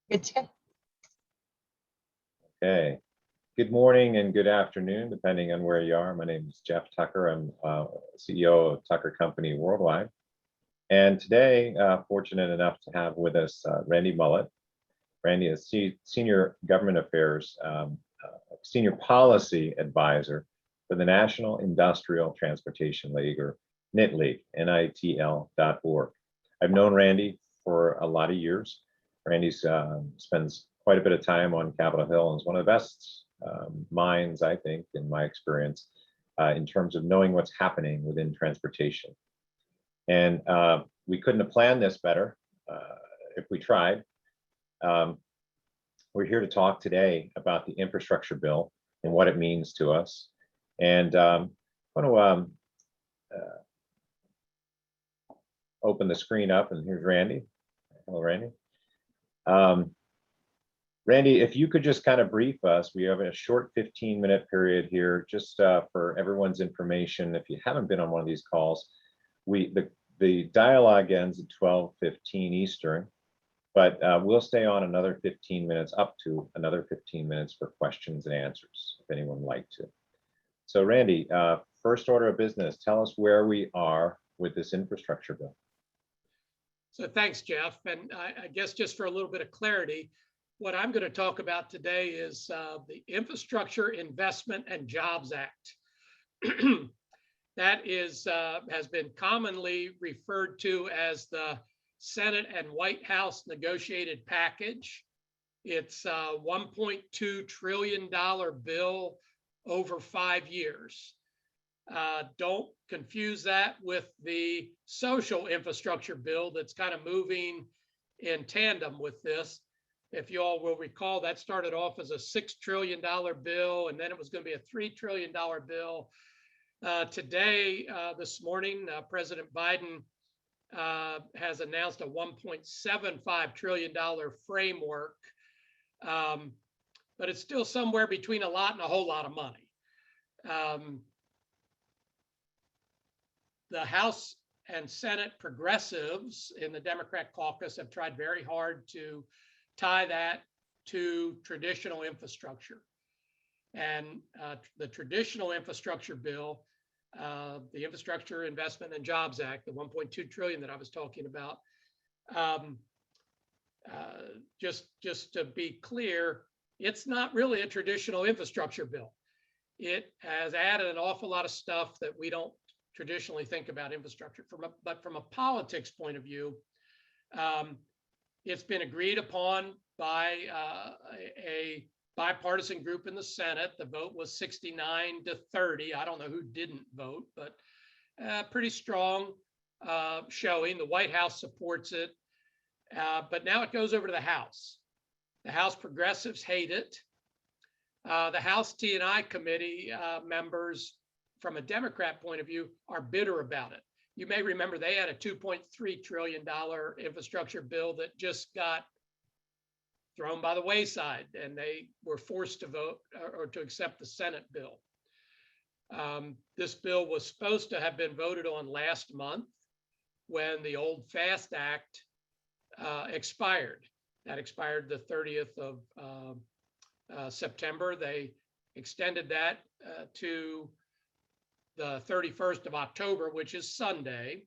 It's Okay. Good morning and good afternoon, depending on where you are. My name is Jeff Tucker. I'm CEO of Tucker Company Worldwide. And today, fortunate enough to have with us Randy Mullett. Randy is Senior Government Affairs, Senior Policy Advisor for the National Industrial Transportation League, or NITL, NITL.org. I've known Randy for a lot of years. Randy spends quite a bit of time on Capitol Hill and is one of the best minds, I think, in my experience, in terms of knowing what's happening within transportation. And we couldn't have planned this better if we tried. We're here to talk today about the infrastructure bill and what it means to us. And I want to open the screen up, and here's Randy. Hello, Randy. Randy, if you could just kind of brief us, we have a short 15-minute period here, just for everyone's information. If you haven't been on one of these calls, the dialogue ends at 12:15 Eastern, but we'll stay on another 15 minutes, up to another 15 minutes for questions and answers, if anyone would like to. So Randy, first order of business, tell us where we are with this infrastructure bill. So thanks, Jeff. And I guess just for a little bit of clarity, what I'm going to talk about today is the Infrastructure Investment and Jobs Act. That has been commonly referred to as the Senate and White House negotiated package. It's a $1.2 trillion bill over 5 years. Don't confuse that with the social infrastructure bill that's kind of moving in tandem with this. If you all will recall, that started off as a $6 trillion bill, and then it was going to be a $3 trillion bill. Today, this morning, President Biden has announced a $1.75 trillion framework, but it's still somewhere between a lot and a whole lot of money. The House and Senate progressives in the Democrat caucus have tried very hard to tie that to traditional infrastructure. And the traditional infrastructure bill, the Infrastructure Investment and Jobs Act, the 1.2 trillion that I was talking about, just to be clear, it's not really a traditional infrastructure bill. It has added an awful lot of stuff that we don't traditionally think about infrastructure but from a politics point of view, it's been agreed upon by a bipartisan group in the Senate. The vote was 69-30. I don't know who didn't vote, but pretty strong showing. The White House supports it, but now it goes over to the House. The House progressives hate it. The House T&I committee members, from a Democrat point of view, are bitter about it. You may remember they had a $2.3 trillion infrastructure bill that just got thrown by the wayside, and they were forced to vote or to accept the Senate bill. This bill was supposed to have been voted on last month when the old FAST Act expired. That expired the 30th of September. They extended that to the 31st of October, which is Sunday.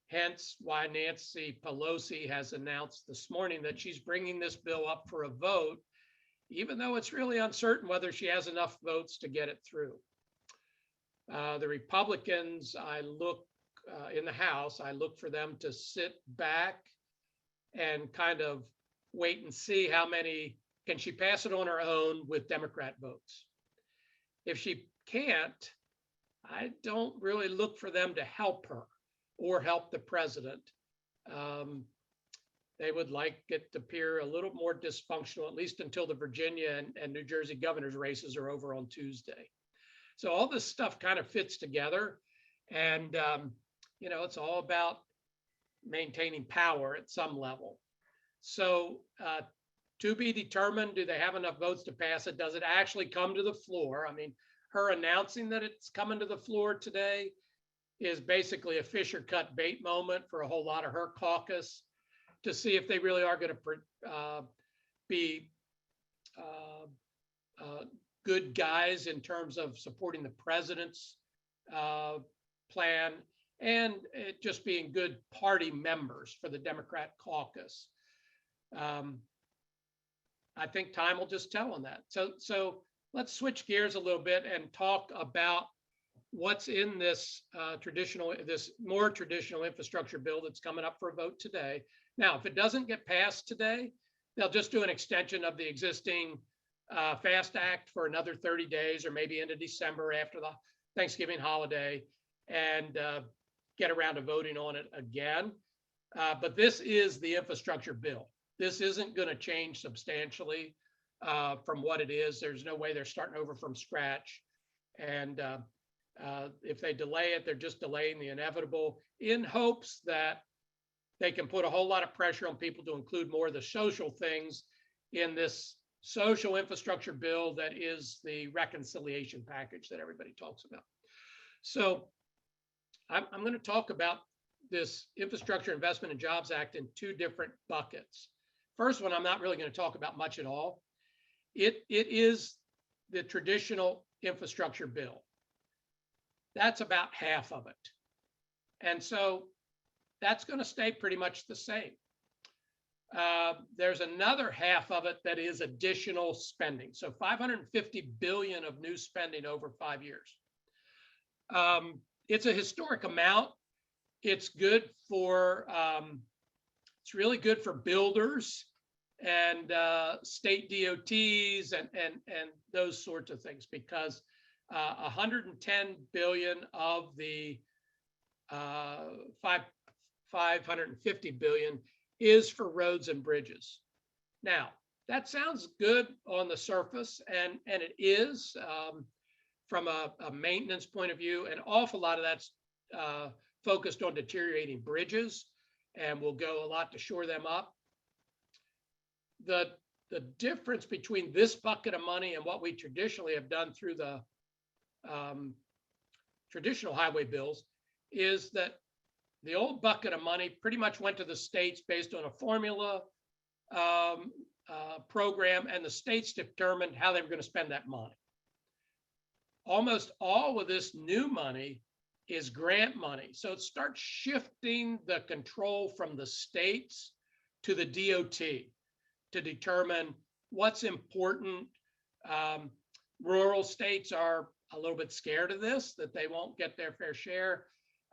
Hence why Nancy Pelosi has announced this morning that she's bringing this bill up for a vote, even though it's really uncertain whether she has enough votes to get it through. The Republicans, in the House, I look for them to sit back and kind of wait and see how many, can she pass it on her own with Democrat votes? If she can't, I don't really look for them to help her or help the president. They would like it to appear a little more dysfunctional, at least until the Virginia and New Jersey governor's races are over on Tuesday. So all this stuff kind of fits together, and it's all about maintaining power at some level. So to be determined, do they have enough votes to pass it? Does it actually come to the floor? I mean, her announcing that it's coming to the floor today is basically a Fisher cut bait moment for a whole lot of her caucus to see if they really are going to be good guys in terms of supporting the president's plan, and it just being good party members for the Democrat caucus. I think time will just tell on that. So let's switch gears a little bit and talk about what's in this more traditional infrastructure bill that's coming up for a vote today. Now, if it doesn't get passed today, they'll just do an extension of the existing FAST Act for another 30 days, or maybe into December after the Thanksgiving holiday, and get around to voting on it again. But this is the infrastructure bill. This isn't going to change substantially from what it is. There's no way they're starting over from scratch. And if they delay it, they're just delaying the inevitable in hopes that they can put a whole lot of pressure on people to include more of the social things in this social infrastructure bill that is the reconciliation package that everybody talks about. So I'm going to talk about this Infrastructure Investment and Jobs Act in two different buckets. First one, I'm not really going to talk about much at all. It is the traditional infrastructure bill. That's about half of it. And so that's going to stay pretty much the same. There's another half of it that is additional spending. So 550 billion of new spending over 5 years. It's a historic amount. It's good for, it's really good for builders and state DOTs and those sorts of things, because 110 billion of the 550 billion is for roads and bridges. Now, that sounds good on the surface, and it is. From a maintenance point of view, an awful lot of that's focused on deteriorating bridges, and will go a lot to shore them up. The difference between this bucket of money and what we traditionally have done through the traditional highway bills is that the old bucket of money pretty much went to the states based on a formula program, and the states determined how they were going to spend that money. Almost all of this new money is grant money. So it starts shifting the control from the states to the DOT to determine what's important. Rural states are a little bit scared of this, that they won't get their fair share.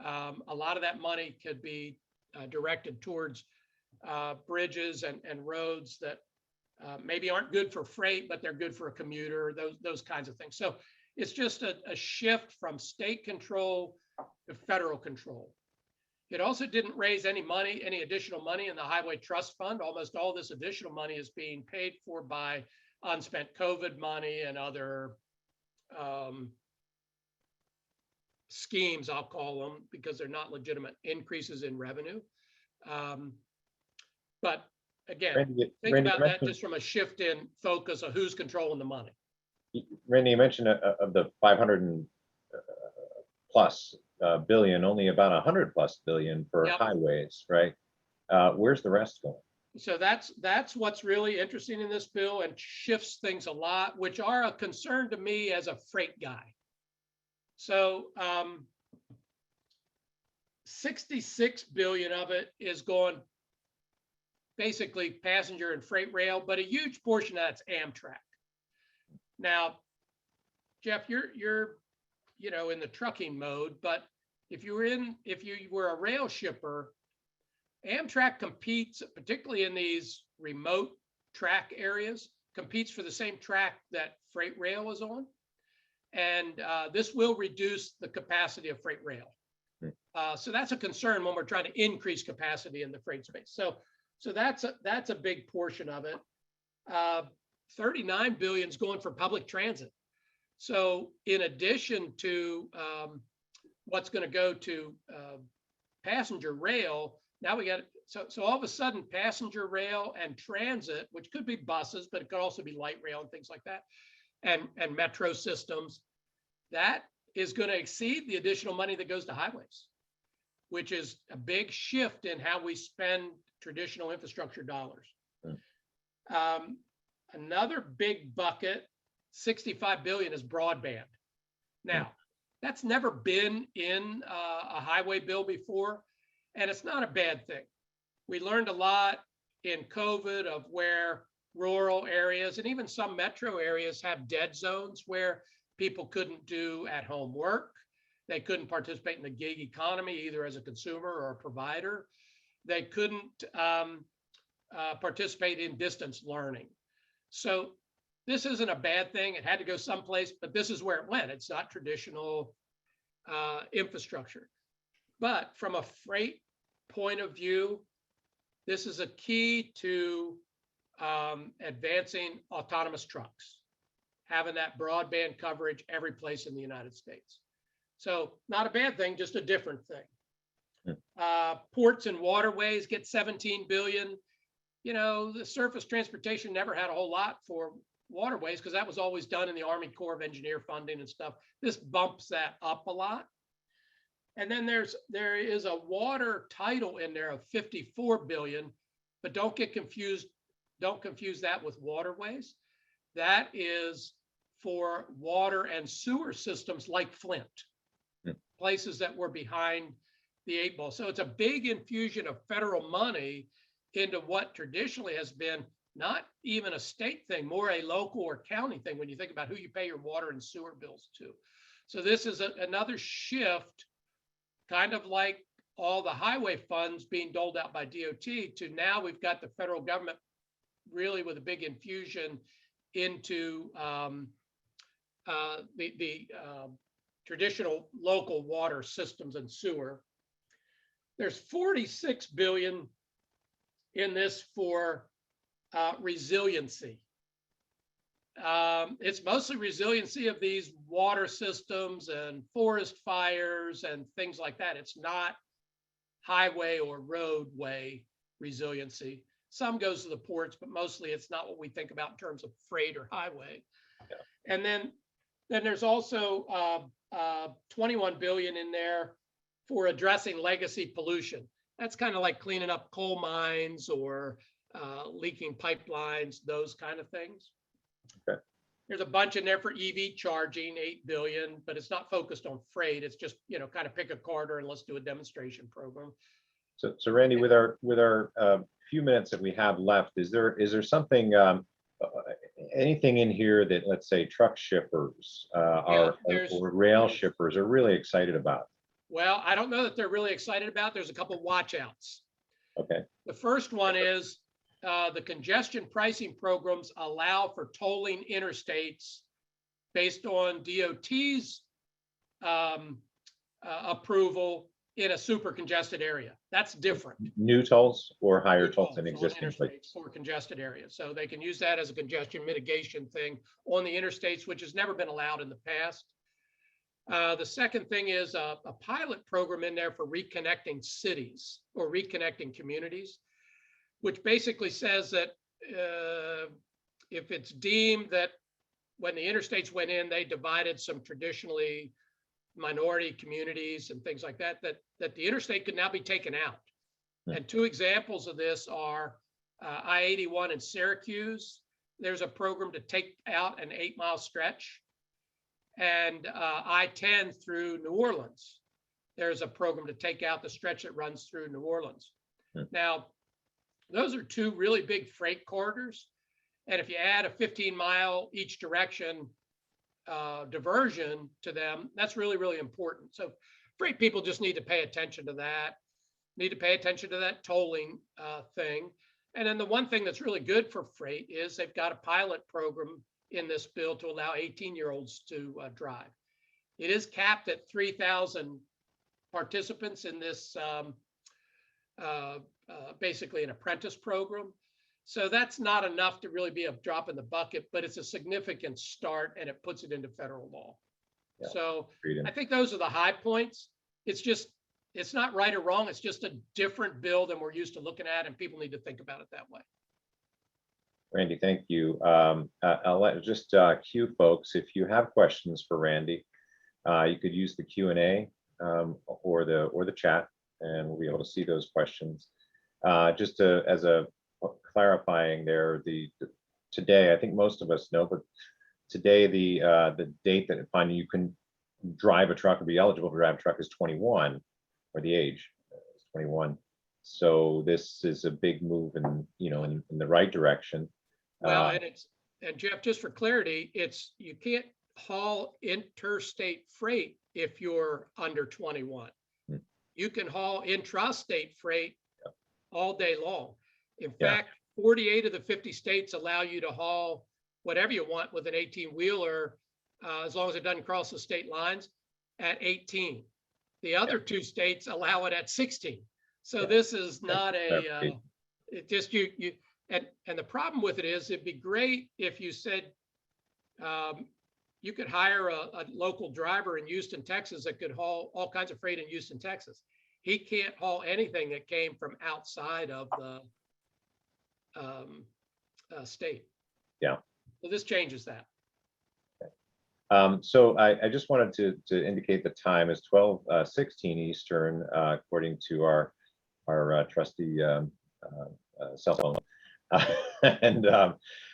A lot of that money could be directed towards bridges and roads that maybe aren't good for freight, but they're good for a commuter, those kinds of things. So it's just a shift from state control to federal control. It also didn't raise any additional money in the Highway Trust Fund. Almost all this additional money is being paid for by unspent COVID money and other schemes, I'll call them, because they're not legitimate increases in revenue. But again, think about that just from a shift in focus of who's controlling the money. Randy, you mentioned of the 500 plus billion, only about 100 plus billion for highways, right? Where's the rest going? So that's what's really interesting in this bill and shifts things a lot, which are a concern to me as a freight guy. So 66 billion of it is going basically passenger and freight rail, but a huge portion of that's Amtrak. Now, Jeff, you're in the trucking mode, but if you were a rail shipper, Amtrak competes, particularly in these remote track areas, competes for the same track that freight rail is on. And this will reduce the capacity of freight rail. So that's a concern when we're trying to increase capacity in the freight space. So that's a big portion of it. 39 billion is going for public transit. So in addition to what's going to go to passenger rail, now we got, so all of a sudden passenger rail and transit, which could be buses, but it could also be light rail and things like that, and metro systems, that is going to exceed the additional money that goes to highways, which is a big shift in how we spend traditional infrastructure dollars. Another big bucket, 65 billion, is broadband. Now, that's never been in a highway bill before, and it's not a bad thing. We learned a lot in COVID of where rural areas and even some metro areas have dead zones where people couldn't do at-home work. They couldn't participate in the gig economy, either as a consumer or a provider. They couldn't participate in distance learning. So this isn't a bad thing. It had to go someplace, but this is where it went. It's not traditional infrastructure. But from a freight point of view, this is a key to advancing autonomous trucks, having that broadband coverage every place in the United States. So not a bad thing, just a different thing. Ports and waterways get 17 billion. You know, the surface transportation never had a whole lot for waterways because that was always done in the Army Corps of Engineer funding and stuff. This bumps that up a lot. And then there is a water title in there of 54 billion, but don't get confused. Don't confuse that with waterways. That is for water and sewer systems like Flint, places that were behind the eight ball. So it's a big infusion of federal money into what traditionally has been not even a state thing, more a local or county thing when you think about who you pay your water and sewer bills to. So this is another shift, kind of like all the highway funds being doled out by DOT to now we've got the federal government really with a big infusion into the traditional local water systems and sewer. There's 46 billion in this for resiliency. It's mostly resiliency of these water systems and forest fires and things like that. It's not highway or roadway resiliency. Some goes to the ports, but mostly it's not what we think about in terms of freight or highway. Yeah. And then there's also 21 billion in there for addressing legacy pollution. That's kind of like cleaning up coal mines or leaking pipelines, those kind of things. Okay. There's a bunch in there for EV charging, 8 billion, but it's not focused on freight. It's just, you know, kind of pick a corridor and let's do a demonstration program. So Randy, with our few minutes that we have left, is there something, anything in here that, let's say, truck shippers or rail shippers are really excited about? Well, I don't know that they're really excited about. There's a couple watch outs. Okay. The first one is the congestion pricing programs allow for tolling interstates based on DOT's approval in a super congested area. That's different. New tolls or higher tolls in existing places for congested areas. So they can use that as a congestion mitigation thing on the interstates, which has never been allowed in the past. The second thing is a pilot program in there for reconnecting cities or reconnecting communities, which basically says that if it's deemed that when the interstates went in, they divided some traditionally minority communities and things like that, that the interstate could now be taken out. And two examples of this are I-81 in Syracuse. There's a program to take out an 8-mile stretch. And I-10 through New Orleans. There's a program to take out the stretch that runs through New Orleans. Now, those are two really big freight corridors. And if you add a 15-mile each direction diversion to them, that's really, really important. So freight people just need to pay attention to that, need to pay attention to that tolling thing. And then the one thing that's really good for freight is they've got a pilot program in this bill to allow 18-year-olds to drive. It is capped at 3,000 participants in this basically an apprentice program. So that's not enough to really be a drop in the bucket, but it's a significant start and it puts it into federal law. Yeah, so I think those are the high points. It's just, it's not right or wrong. It's just a different bill than we're used to looking at, and people need to think about it that way. Randy, thank you. I'll let just cue folks, if you have questions for Randy, you could use the Q&A or the chat, and we'll be able to see those questions. Just as a clarifying there, today, I think most of us know, but today the date that finding you can drive a truck or be eligible to drive a truck is 21, or the age is 21. So this is a big move in the right direction. Well, and Jeff, just for clarity, you can't haul interstate freight if you're under 21. Hmm. You can haul intrastate freight all day long. In Yeah. fact, 48 of the 50 states allow you to haul whatever you want with an 18-wheeler, as long as it doesn't cross the state lines, at 18. The other two states allow it at 16. So this is not it just and the problem with it is it'd be great if you said you could hire a local driver in Houston, Texas that could haul all kinds of freight in Houston, Texas. He can't haul anything that came from outside of the state. Yeah. So this changes that. So I just wanted to indicate the time is 12:16 Eastern, according to our trusty cell phone. And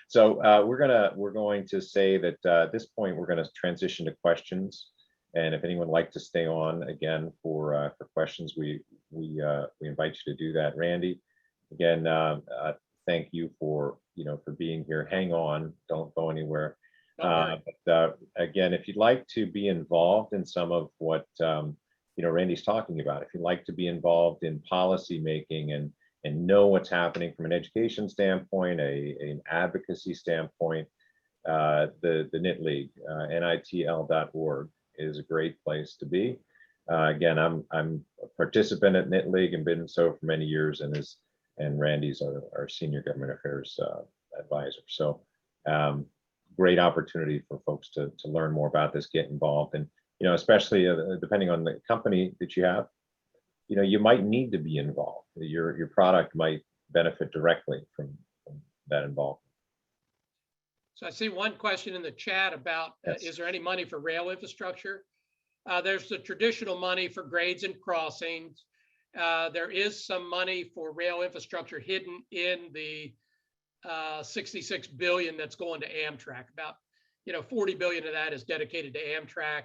so we're going to say that at this point we're going to transition to questions. And if anyone would like to stay on again for questions, we invite you to do that. Randy, again, thank you for being here. Hang on, don't go anywhere. But again, if you'd like to be involved in some of what Randy's talking about, if you'd like to be involved in policy making and know what's happening from an education standpoint, an advocacy standpoint, the NIT League, nitl.org is a great place to be. Again, I'm a participant at NIT League and been so for many years, and Randy's our senior government affairs advisor. So great opportunity for folks to learn more about this, get involved, and especially depending on the company that you have, you might need to be involved. Your product might benefit directly from that involvement. So I see one question in the chat about is there any money for rail infrastructure? There's the traditional money for grades and crossings. There is some money for rail infrastructure hidden in the 66 billion that's going to Amtrak. About 40 billion of that is dedicated to Amtrak.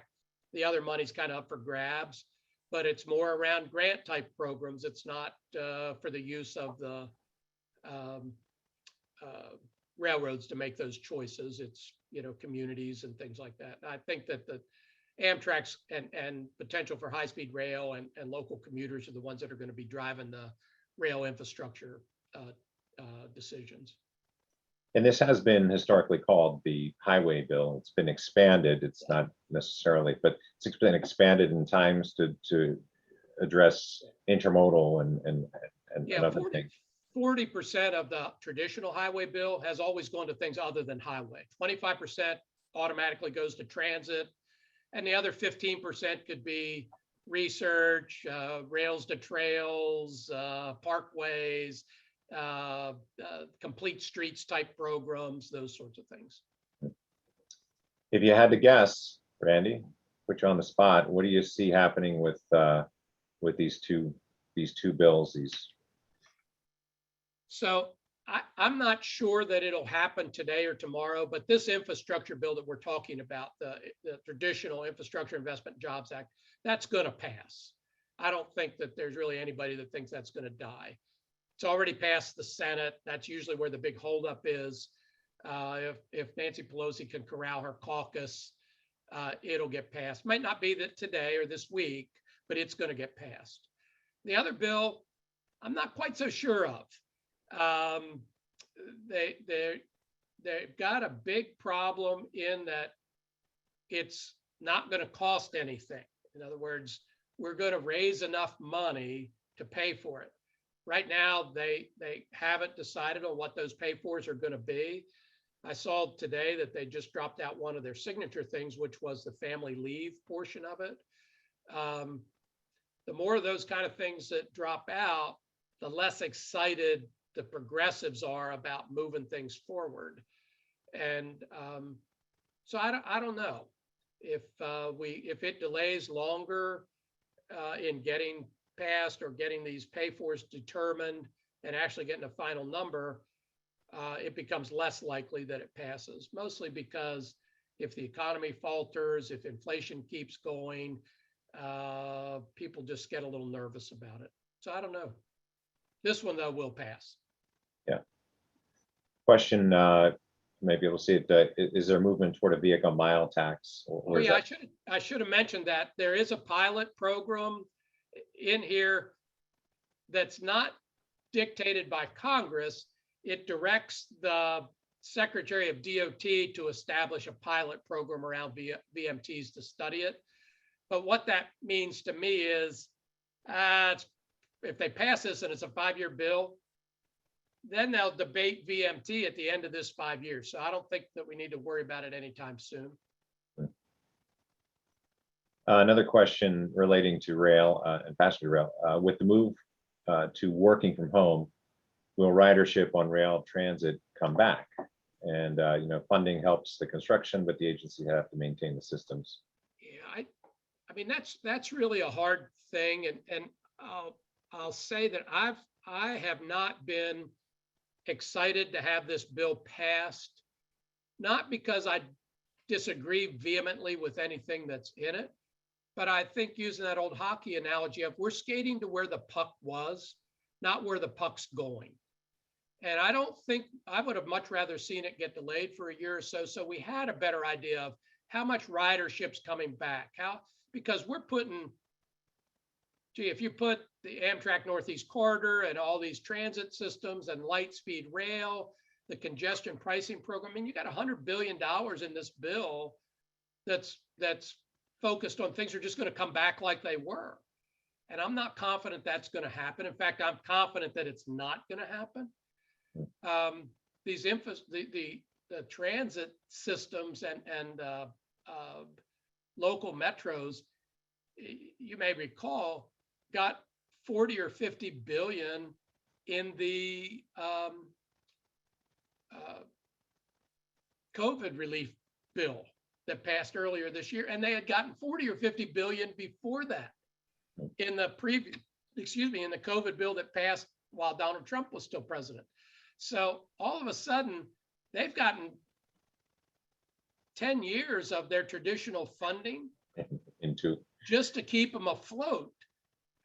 The other money's kind of up for grabs, but it's more around grant type programs. It's not for the use of the railroads to make those choices. It's communities and things like that. I think that the Amtrak's and potential for high-speed rail and local commuters are the ones that are going to be driving the rail infrastructure decisions. And this has been historically called the highway bill. It's been expanded. It's not necessarily, but it's been expanded in times to address intermodal and other things. 40% of the traditional highway bill has always gone to things other than highway. 25% automatically goes to transit, and the other 15% could be research, rails to trails, parkways, complete streets type programs, those sorts of things. If you had to guess, Randy, put you on the spot, what do you see happening with these two bills? So I'm not sure that it'll happen today or tomorrow, but this infrastructure bill that we're talking about, the traditional Infrastructure Investment and Jobs Act, that's going to pass. I don't think that there's really anybody that thinks that's going to die. It's already passed the Senate. That's usually where the big holdup is. If Nancy Pelosi can corral her caucus, it'll get passed. Might not be that today or this week, but it's going to get passed. The other bill, I'm not quite so sure of. They've got a big problem in that it's not going to cost anything. In other words, we're going to raise enough money to pay for it. Right now, they haven't decided on what those pay-fors are going to be. I saw today that they just dropped out one of their signature things, which was the family leave portion of it. The more of those kind of things that drop out, the less excited the progressives are about moving things forward. And so I don't know if it delays longer in getting passed or getting these pay-fors determined and actually getting a final number. it becomes less likely that it passes, mostly because if the economy falters, if inflation keeps going, people just get a little nervous about it. So I don't know. This one, though, will pass. Yeah. Question, maybe we'll see it. Is there a movement toward a vehicle mile tax? Oh yeah, I should have mentioned that there is a pilot program in here that's not dictated by Congress. It directs the Secretary of DOT to establish a pilot program around VMTs to study it. But what that means to me is, if they pass this and it's a 5-year bill, then they'll debate VMT at the end of this 5 years. So I don't think that we need to worry about it anytime soon. Another question relating to rail and passenger rail. With the move to working from home, will ridership on rail transit come back? And funding helps the construction, but the agency have to maintain the systems. Yeah, I mean that's really a hard thing, and I'll say that I have not been excited to have this bill passed, not because I disagree vehemently with anything that's in it, but I think, using that old hockey analogy, of we're skating to where the puck was, not where the puck's going. And I don't think, I would have much rather seen it get delayed for a year or so, so we had a better idea of how much ridership's coming back. Because we're putting, if you put the Amtrak Northeast Corridor and all these transit systems and light speed rail, the congestion pricing program, I mean, you got $100 billion in this bill that's focused on things that are just going to come back like they were. And I'm not confident that's going to happen. In fact, I'm confident that it's not going to happen. The transit systems and local metros, you may recall, got 40 or 50 billion in the COVID relief bill that passed earlier this year, and they had gotten 40 or 50 billion before that in the in the COVID bill that passed while Donald Trump was still president. So all of a sudden, they've gotten 10 years of their traditional funding just to keep them afloat.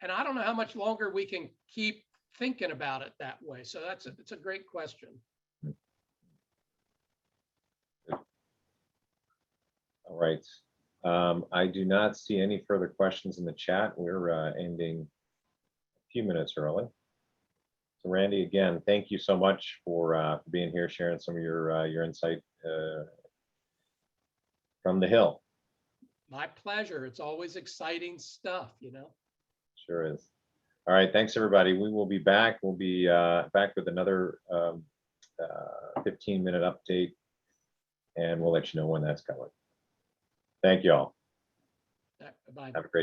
And I don't know how much longer we can keep thinking about it that way. So it's a great question. All right. I do not see any further questions in the chat. We're ending a few minutes early. So Randy, again, thank you so much for being here, sharing some of your insight from the Hill. My pleasure. It's always exciting stuff, Sure is. All right, thanks everybody. We will be back. We'll be back with another 15-minute update, and we'll let you know when that's coming. Thank you all. Bye. Have a great